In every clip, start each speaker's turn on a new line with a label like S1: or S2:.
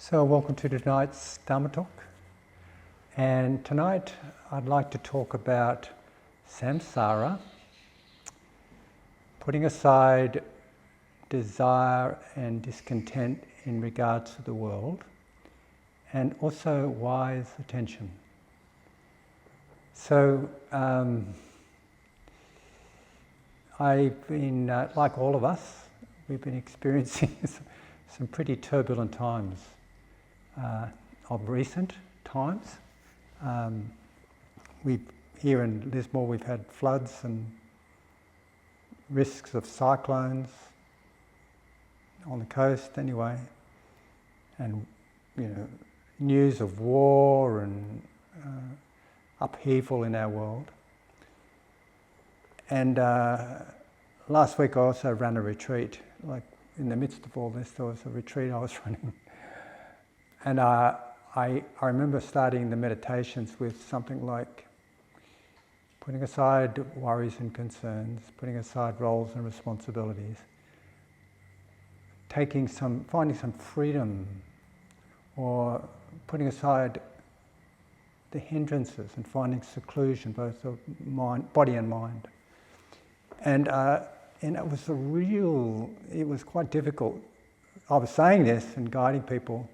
S1: So welcome to tonight's Dharma talk, and tonight I'd like to talk about samsara, putting aside desire and discontent in regards to the world, and also wise attention. So I've been, like all of us, we've been experiencing some pretty turbulent times. Of recent times. Here in Lismore we've had floods and risks of cyclones on the coast anyway, and news of war and upheaval in our world. And last week I also ran a retreat. Like in the midst of all this, there was a retreat I was running. And I remember starting the meditations with something like putting aside worries and concerns, putting aside roles and responsibilities, finding some freedom, or putting aside the hindrances and finding seclusion, both of body and mind. And it was quite difficult. I was saying this and guiding people,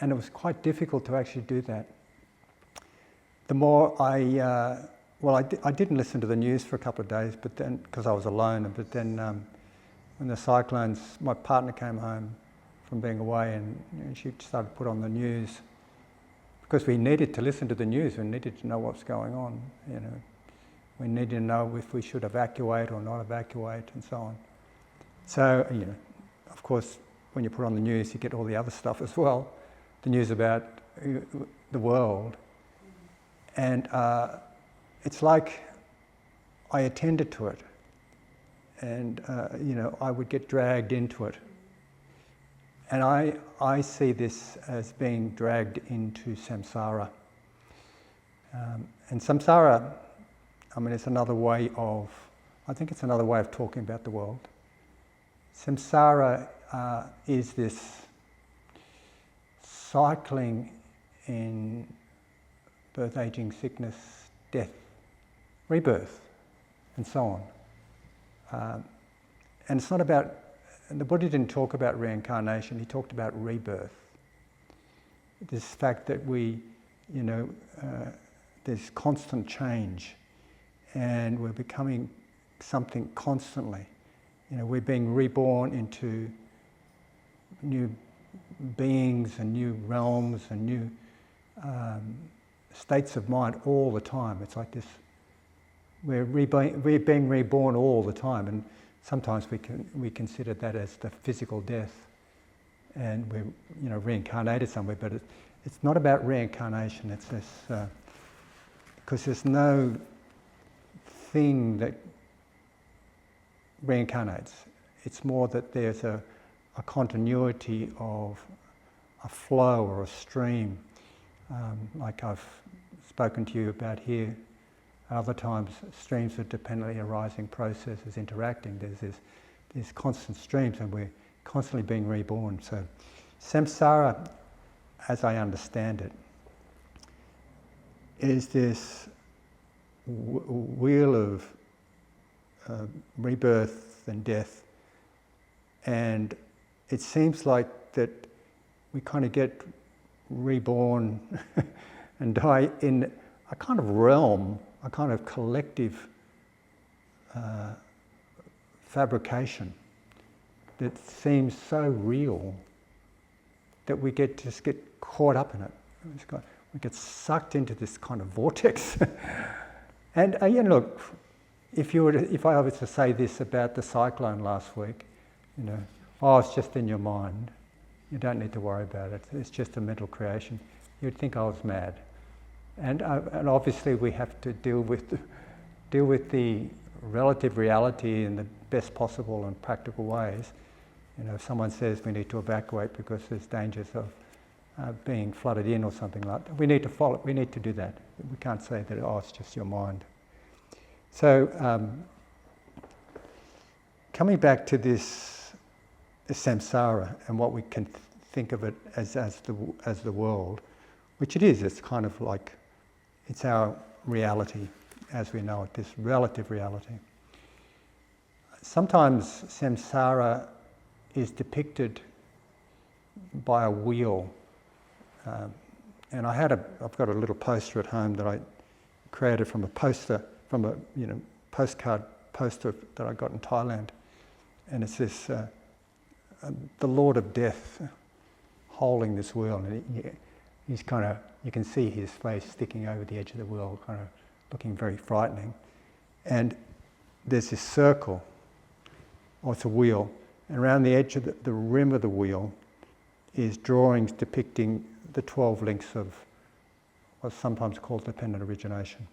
S1: and it was quite difficult to actually do that. The more I didn't listen to the news for a couple of days, but then, because I was alone, but then when the cyclones, my partner came home from being away, and she started to put on the news, because we needed to listen to the news, we needed to know what's going on, we needed to know if we should evacuate or not evacuate, and so on. So, of course, when you put on the news, you get all the other stuff as well. The news about the world, and it's like I attended to it, and I would get dragged into it, and I see this as being dragged into samsara, and samsara, it's another way of talking about the world. Samsara is this cycling in birth, aging, sickness, death, rebirth, and so on. And it's not about, and the Buddha didn't talk about reincarnation, he talked about rebirth. This fact that there's constant change, and we're becoming something constantly. We're being reborn into new beings and new realms and new states of mind all the time. It's like this, we're being reborn all the time, and sometimes we consider that as the physical death, and we're reincarnated somewhere, but it's not about reincarnation. It's this, because there's no thing that reincarnates. It's more that there's a continuity of a flow or a stream, like I've spoken to you about here. Other times, streams are dependently arising processes interacting. There's these constant streams, and we're constantly being reborn. So samsara, as I understand it, is this wheel of rebirth and death, and it seems like that we kind of get reborn and die in a kind of realm, a kind of collective fabrication that seems so real that we just get caught up in it. We get sucked into this kind of vortex. And look, if I was to say this about the cyclone last week, it's just in your mind. You don't need to worry about it. It's just a mental creation. You'd think I was mad. And obviously we have to deal with the relative reality in the best possible and practical ways. If someone says we need to evacuate because there's dangers of being flooded in or something like that, we need to do that. We can't say that, it's just your mind. So coming back to this samsara and what we can think of it as the world, which it is. It's kind of like, it's our reality as we know it, this relative reality. Sometimes samsara is depicted by a wheel. And I've got a little poster at home that I created from a postcard poster that I got in Thailand. And it's this, the Lord of Death holding this wheel. And he's kind of, you can see his face sticking over the edge of the wheel, kind of looking very frightening. And there's this circle, or it's a wheel, and around the edge of the rim of the wheel is drawings depicting the 12 links of what's sometimes called dependent origination.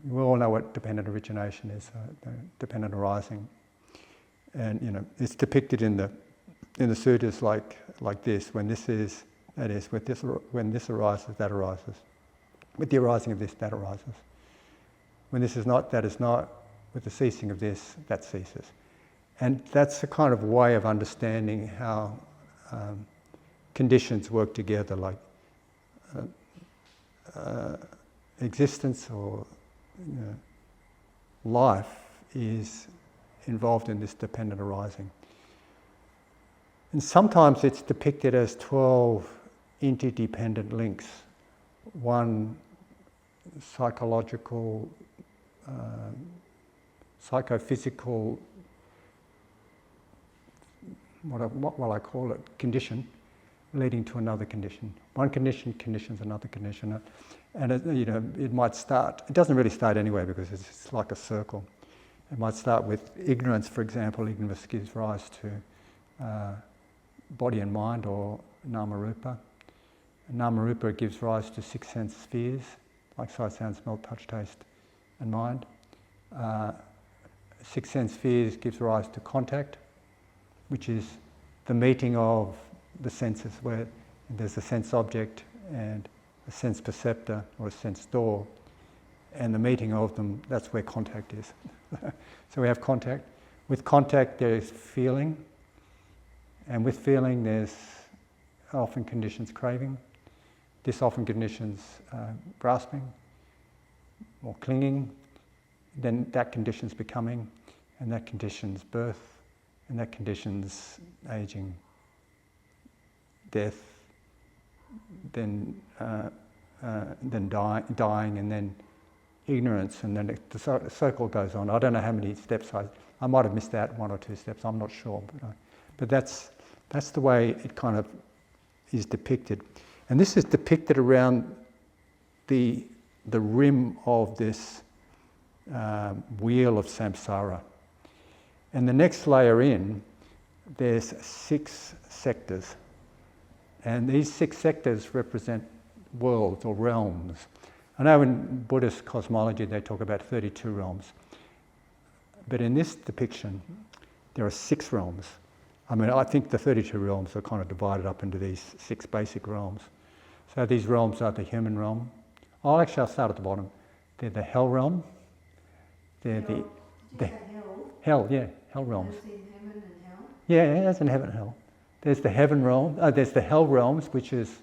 S1: We all know what dependent origination is, dependent arising, and it's depicted in the sutras like this. When this is, that is, when this arises, that arises. With the arising of this, that arises. When this is not, that is not. With the ceasing of this, that ceases. And that's a kind of way of understanding how conditions work together, like existence or life is involved in this dependent arising. And sometimes it's depicted as 12 interdependent links. One psychological, psychophysical, what will I call it, condition, leading to another condition. One condition conditions another condition. And it might start, it doesn't really start anyway because it's like a circle. It might start with ignorance, for example. Ignorance gives rise to body and mind, or nama-rupa. Nama-rupa gives rise to 6 sense spheres, like sight, sound, smell, touch, taste and mind. 6 sense spheres gives rise to contact, which is the meeting of the senses, where there's a sense object and a sense perceptor or a sense door, and the meeting of them, that's where contact is. So we have contact. With contact there's feeling, and with feeling there's often conditions craving. This often conditions grasping or clinging. Then that conditions becoming, and that conditions birth, and that conditions aging, death, then dying, and then ignorance, and then the circle goes on. I don't know how many steps I might have missed out 1 or 2 steps. I'm not sure, but that's the way it kind of is depicted, and this is depicted around the rim of this wheel of samsara. And the next layer in, there's 6 sectors. And these 6 sectors represent worlds or realms. I know in Buddhist cosmology they talk about 32 realms. But in this depiction, there are 6 realms. I mean, I think the 32 realms are kind of divided up into these 6 basic realms. So these realms are the human realm. I'll start at the bottom. They're the hell realm. They're the hell, yeah, hell realms.
S2: Heaven and hell?
S1: Yeah, that's in heaven and hell. There's the heaven realm. There's the hell realms, which is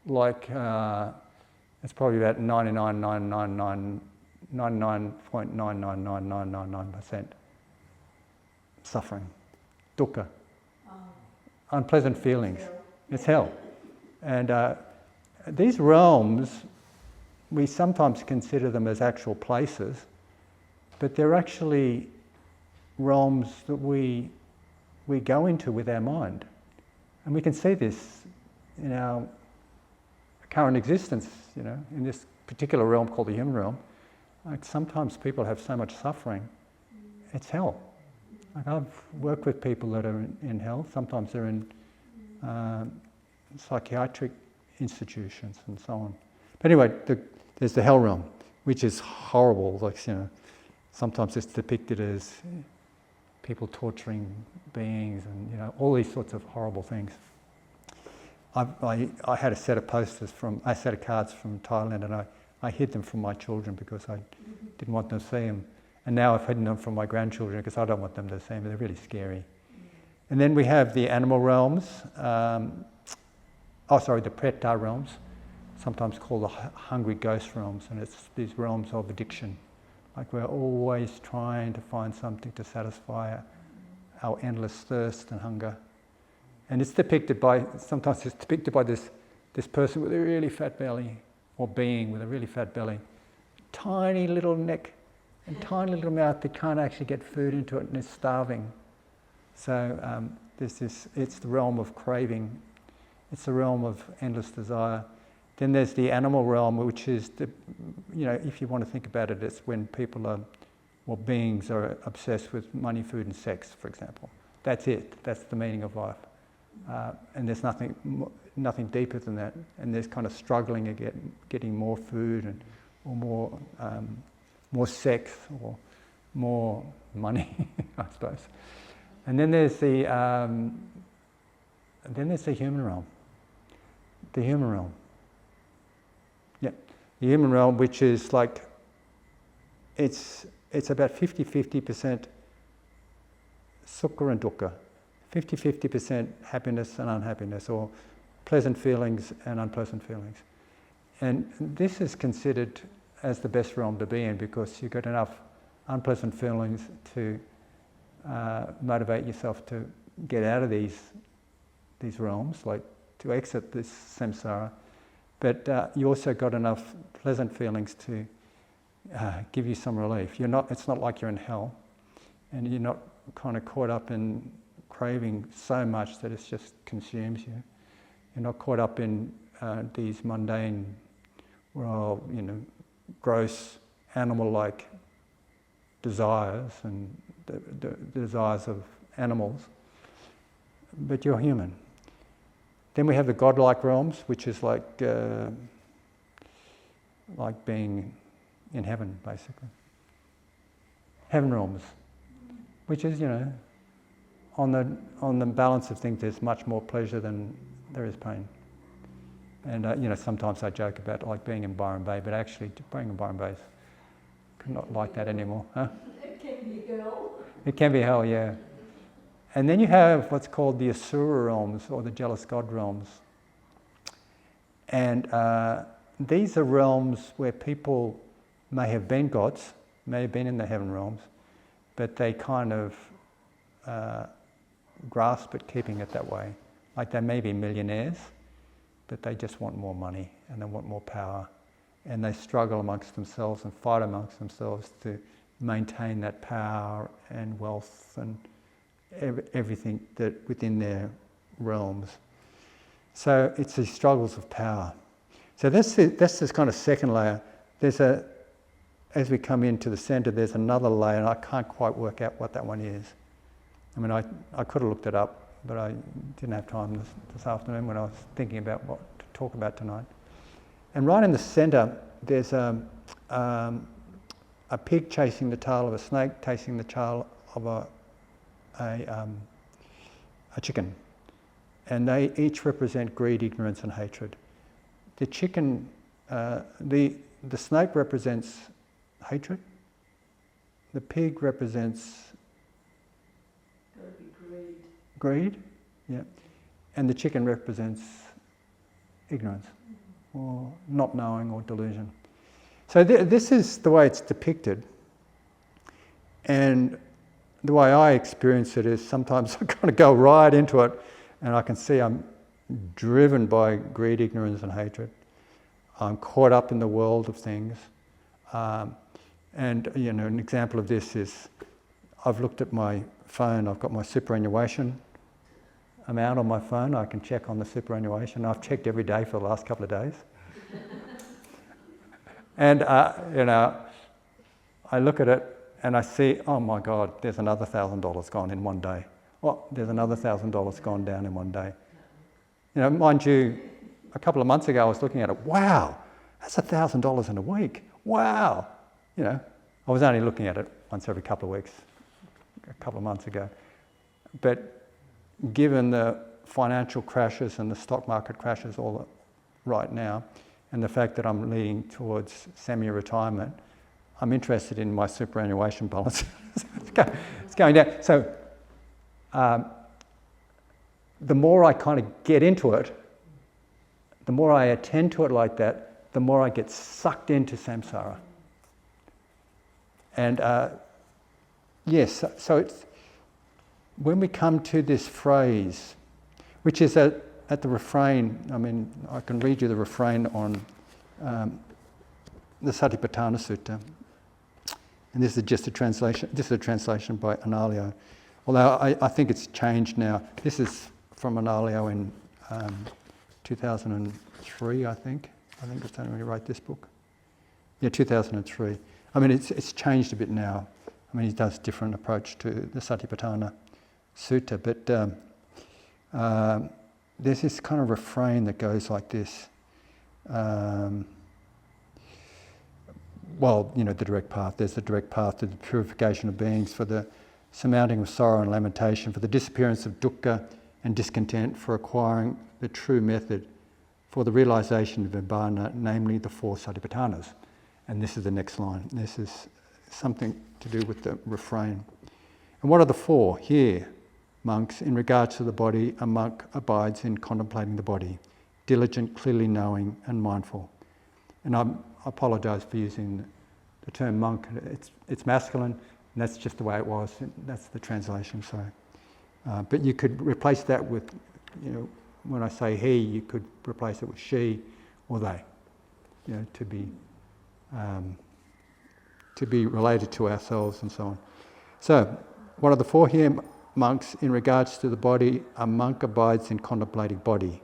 S1: like it's probably about 99.9999999% suffering, dukkha, unpleasant feelings. It's hell. And these realms, we sometimes consider them as actual places, but they're actually realms that we go into with our mind. And we can see this in our current existence, in this particular realm called the human realm. Like sometimes people have so much suffering, it's hell. Like I've worked with people that are in hell. Sometimes they're in psychiatric institutions and so on. But anyway, there's the hell realm, which is horrible. Like sometimes it's depicted as people torturing beings and all these sorts of horrible things. I had a set of cards from Thailand, and I hid them from my children because I didn't want them to see them. And now I've hidden them from my grandchildren because I don't want them to see them. They're really scary. And then we have the animal realms, the preta realms, sometimes called the hungry ghost realms, and it's these realms of addiction. Like we're always trying to find something to satisfy our endless thirst and hunger. And it's depicted by this person with a really fat belly, or being with a really fat belly, tiny little neck and tiny little mouth that can't actually get food into it and is starving. So it's the realm of craving. It's the realm of endless desire. Then there's the animal realm, which is if you want to think about it, it's when beings are obsessed with money, food, and sex, for example. That's it. That's the meaning of life. And there's nothing deeper than that. And there's kind of struggling again, getting more food or more sex or more money, I suppose. And then there's the human realm. The human realm. Yeah, the human realm, which is like it's about 50% sukha and dukkha, 50% happiness and unhappiness, or pleasant feelings and unpleasant feelings. And this is considered as the best realm to be in because you've got enough unpleasant feelings to motivate yourself to get out of these realms, like to exit this samsara. But you also got enough pleasant feelings to give you some relief. It's not like you're in hell, and you're not kind of caught up in craving so much that it just consumes you. You're not caught up in these mundane, gross animal-like desires and the desires of animals, but you're human. Then we have the godlike realms, which is like being in heaven, basically. Heaven realms, which is, on the balance of things, there's much more pleasure than there is pain. And sometimes I joke about like being in Byron Bay, but actually being in Byron Bay is not like that anymore. Huh?
S2: It can be hell.
S1: It can be hell, yeah. And then you have what's called the Asura realms, or the jealous god realms. And these are realms where people may have been gods, may have been in the heaven realms, but they kind of grasp at keeping it that way. Like they may be millionaires, but they just want more money and they want more power. And they struggle amongst themselves and fight amongst themselves to maintain that power and wealth and everything that within their realms. So it's these struggles of power. So that's this kind of second layer. As we come into the centre, there's another layer, and I can't quite work out what that one is. I mean, I could have looked it up, but I didn't have time this afternoon when I was thinking about what to talk about tonight. And right in the centre, there's a pig chasing the tail of a snake, chasing the tail of a chicken. And they each represent greed, ignorance and hatred. The chicken, the snake represents hatred. The pig represents greed, yeah. And the chicken represents ignorance, or not knowing, or delusion. So this is the way it's depicted. And the way I experience it is sometimes I kind of go right into it, and I can see I'm driven by greed, ignorance and hatred. I'm caught up in the world of things. And an example of this is I've looked at my phone. I've got my superannuation amount on my phone. I can check on the superannuation. I've checked every day for the last couple of days. And I look at it and I see, oh my God, there's another $1,000 gone in one day. Oh, there's another $1,000 gone down in one day. Mind you, a couple of months ago I was looking at it. Wow, that's $1,000 in a week. Wow. I was only looking at it once every couple of weeks, a couple of months ago. But given the financial crashes and the stock market crashes all right now, and the fact that I'm leading towards semi-retirement, I'm interested in my superannuation balance. It's going down. So the more I kind of get into it, the more I attend to it like that, the more I get sucked into samsara. And yes, so it's, when we come to this phrase, which is at the refrain, I mean, I can read you the refrain on the Satipatthana Sutta. And this is just a translation. This is a translation by Analayo. Although I think it's changed now. This is from Analayo in 2003, I think. I think it's when he wrote this book. Yeah, 2003. I mean, it's changed a bit now. I mean, he does a different approach to the Satipatthana Sutta, but there's this kind of refrain that goes like this. Well, you know, the direct path. There's the direct path to the purification of beings, for the surmounting of sorrow and lamentation, for the disappearance of dukkha and discontent, for acquiring the true method, for the realisation of Nibbana, namely the four Satipatthanas. And this is the next line. This is something to do with the refrain. And what are the four? Here, monks, in regards to the body, a monk abides in contemplating the body, diligent, clearly knowing and mindful. And I apologise for using the term monk. It's masculine, and that's just the way it was. That's the translation. So, but you could replace that with, you know, when I say he, you could replace it with she or they. You know, to be related to ourselves and so on. So, what are the four here, monks? In regards to the body, a monk abides in contemplating body,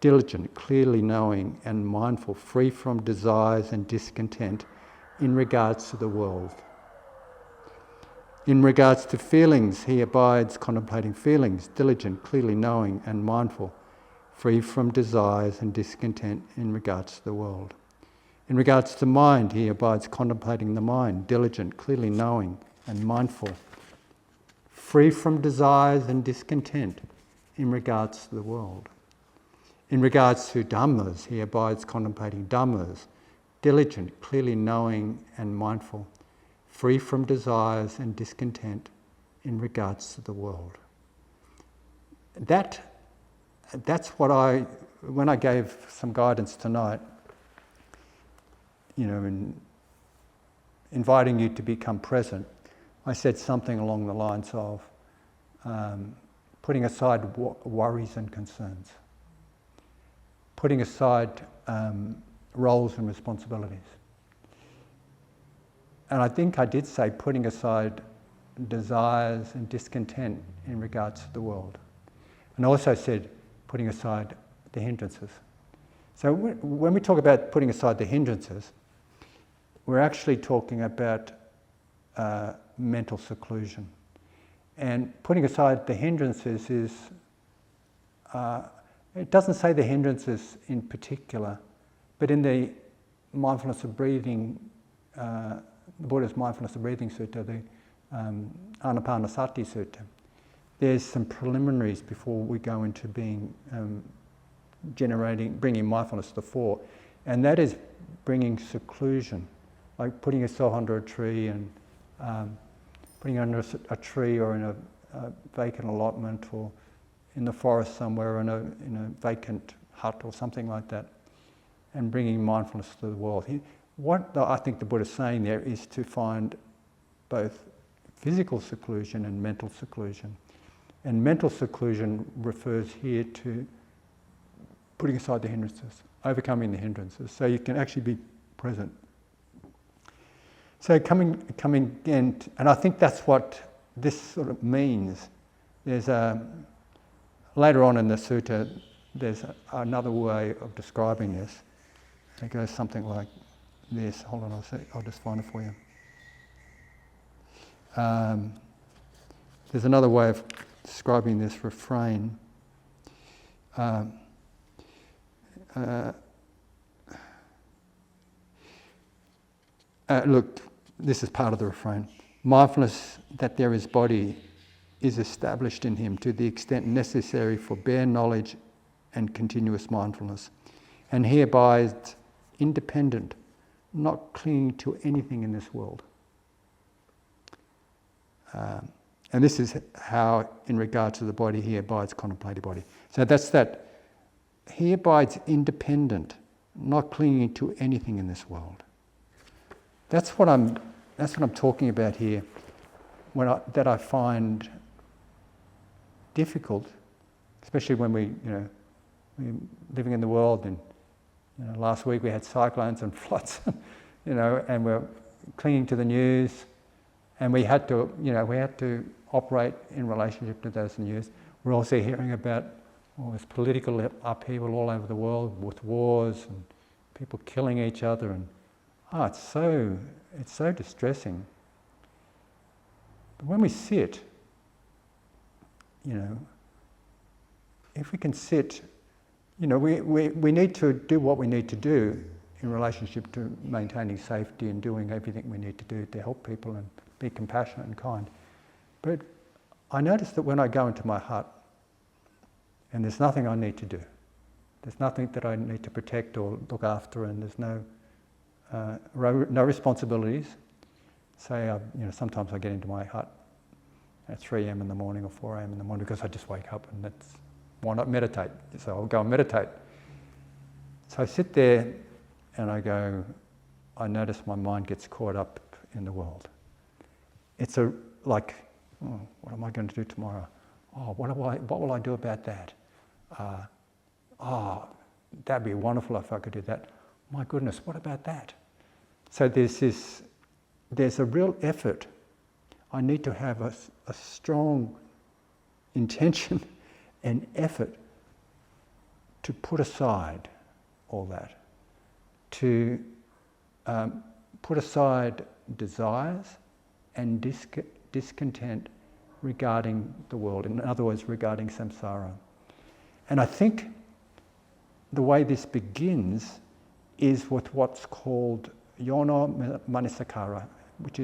S1: diligent, clearly knowing and mindful, free from desires and discontent in regards to the world. In regards to feelings, he abides contemplating feelings, diligent, clearly knowing and mindful, free from desires and discontent in regards to the world. In regards to mind, he abides contemplating the mind, diligent, clearly knowing and mindful, free from desires and discontent in regards to the world. In regards to dhammas, he abides contemplating dhammas, diligent, clearly knowing and mindful, free from desires and discontent in regards to the world. That's what when I gave some guidance tonight, you know, in inviting you to become present, I said something along the lines of putting aside worries and concerns, putting aside roles and responsibilities. And I think I did say putting aside desires and discontent in regards to the world. And I also said putting aside the hindrances. So when we talk about putting aside the hindrances, we're actually talking about mental seclusion. And putting aside the hindrances is, it doesn't say the hindrances in particular, but in the mindfulness of breathing, the Buddha's mindfulness of breathing sutta, the Anapanasati sutta, there's some preliminaries before we go into bringing mindfulness to the fore, and that is bringing seclusion, like putting yourself under a tree and putting under a tree or in a vacant allotment or in the forest somewhere or in a vacant hut or something like that, and bringing mindfulness to the world. What I think the Buddha's saying there is to find both physical seclusion and mental seclusion. And mental seclusion refers here to putting aside the hindrances, overcoming the hindrances, so you can actually be present. So coming in, and I think that's what this sort of means. There's later on in the sutta, there's another way of describing this. It goes something like this. Hold on, I'll just find it for you. There's another way of describing this refrain. Look, this is part of the refrain. Mindfulness that there is body is established in him to the extent necessary for bare knowledge and continuous mindfulness. And he abides independent, not clinging to anything in this world. And this is how, in regard to the body, he abides contemplative body. So that's that. He abides independent, not clinging to anything in this world. That's what I'm talking about here. That I find difficult, especially when we're living in the world. And last week we had cyclones and floods, and we're clinging to the news, and we had to operate in relationship to those news. We're also hearing about all this political upheaval all over the world with wars and people killing each other, and it's so distressing. But when we sit, if we can sit, we need to do what we need to do in relationship to maintaining safety and doing everything we need to do to help people and be compassionate and kind. But I notice that when I go into my hut, and there's nothing I need to do, there's nothing that I need to protect or look after, and there's no responsibilities. Say, sometimes I get into my hut at 3 a.m. in the morning or 4 a.m. in the morning because I just wake up, and why not meditate? So I'll go and meditate. So I sit there and I notice my mind gets caught up in the world. It's what am I going to do tomorrow? What will I do about that? That'd be wonderful if I could do that. My goodness, what about that? So there's a real effort. I need to have a strong intention and effort to put aside all that, to put aside desires and discontent regarding the world, in other words, regarding samsara. And I think the way this begins is with what's called yono manasakara, which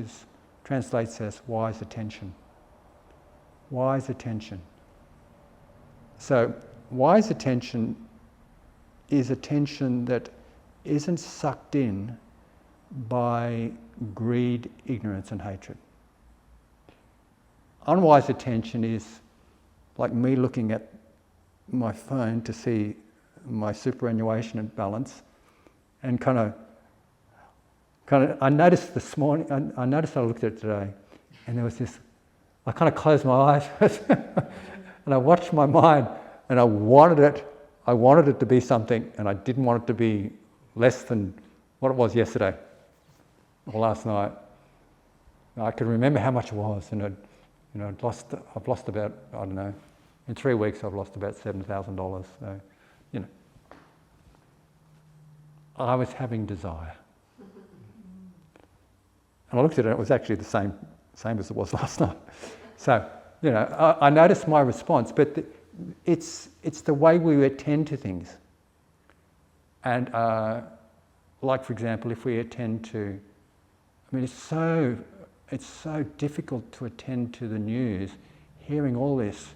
S1: translates as wise attention. Wise attention. So wise attention is attention that isn't sucked in by greed, ignorance and hatred. Unwise attention is like me looking at my phone to see my superannuation and balance, and kind of I noticed this morning, I looked at it today, and there was this, I kind of closed my eyes and I watched my mind, and I wanted it to be something, and I didn't want it to be less than what it was yesterday or last night. I can remember how much it was, and I've lost about, I don't know, in 3 weeks I've lost about $7,000. So, I was having desire. And I looked at it, it was actually the same as it was last night. So, I noticed my response, but it's the way we attend to things. And like, for example, if we attend to, it's so difficult to attend to the news, hearing all this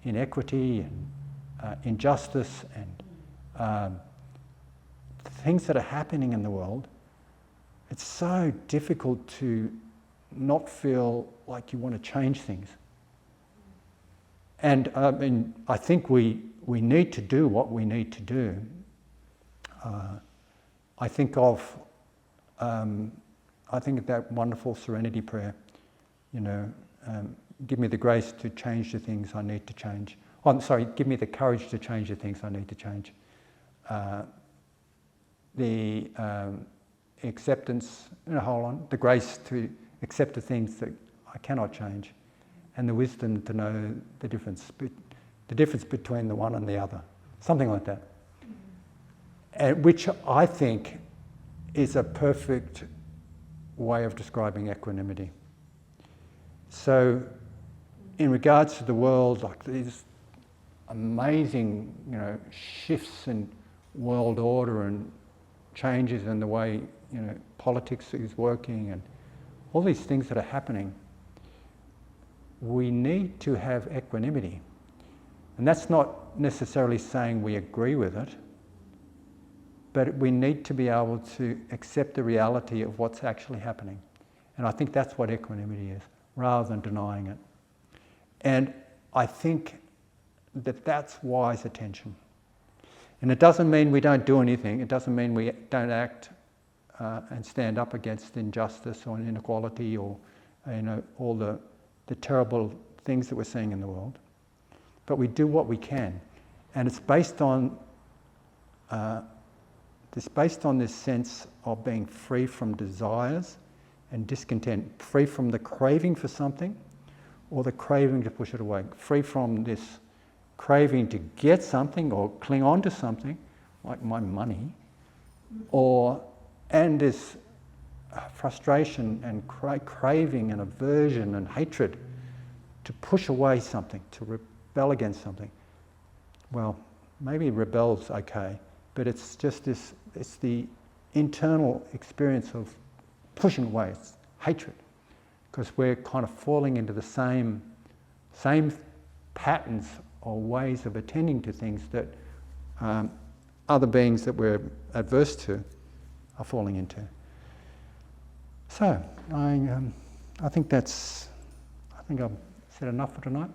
S1: inequity and injustice and things that are happening in the world. It's so difficult to not feel like you want to change things. And I think we need to do what we need to do. I think of that wonderful serenity prayer, give me the grace to change the things I need to change. Give me the courage to change the things I need to change. The acceptance, the grace to accept the things that I cannot change, and the wisdom to know the difference between the one and the other, something like that. And which I think is a perfect way of describing equanimity. So, in regards to the world, like these amazing, shifts in world order and changes in the way, politics is working and all these things that are happening, we need to have equanimity. And that's not necessarily saying we agree with it, but we need to be able to accept the reality of what's actually happening. And I think that's what equanimity is, rather than denying it. And I think that that's wise attention. And it doesn't mean we don't do anything. It doesn't mean we don't act and stand up against injustice or inequality or all the terrible things that we're seeing in the world. But we do what we can, and it's based on this sense of being free from desires and discontent, free from the craving for something or the craving to push it away, free from this craving to get something or cling on to something, like my money, and this frustration and craving and aversion and hatred to push away something, to rebel against something. Well, maybe rebel's okay, but it's just this, it's the internal experience of pushing away, it's hatred, because we're kind of falling into the same patterns or ways of attending to things that other beings that we're adverse to are falling into. So, I think I've said enough for tonight.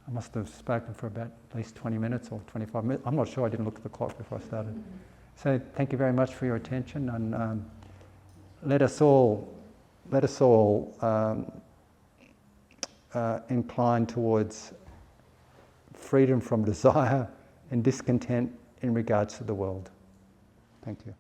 S1: I must have spoken for about at least 20 minutes or 25 minutes. I'm not sure, I didn't look at the clock before I started. So thank you very much for your attention, and let us all incline towards freedom from desire and discontent in regards to the world. Thank you.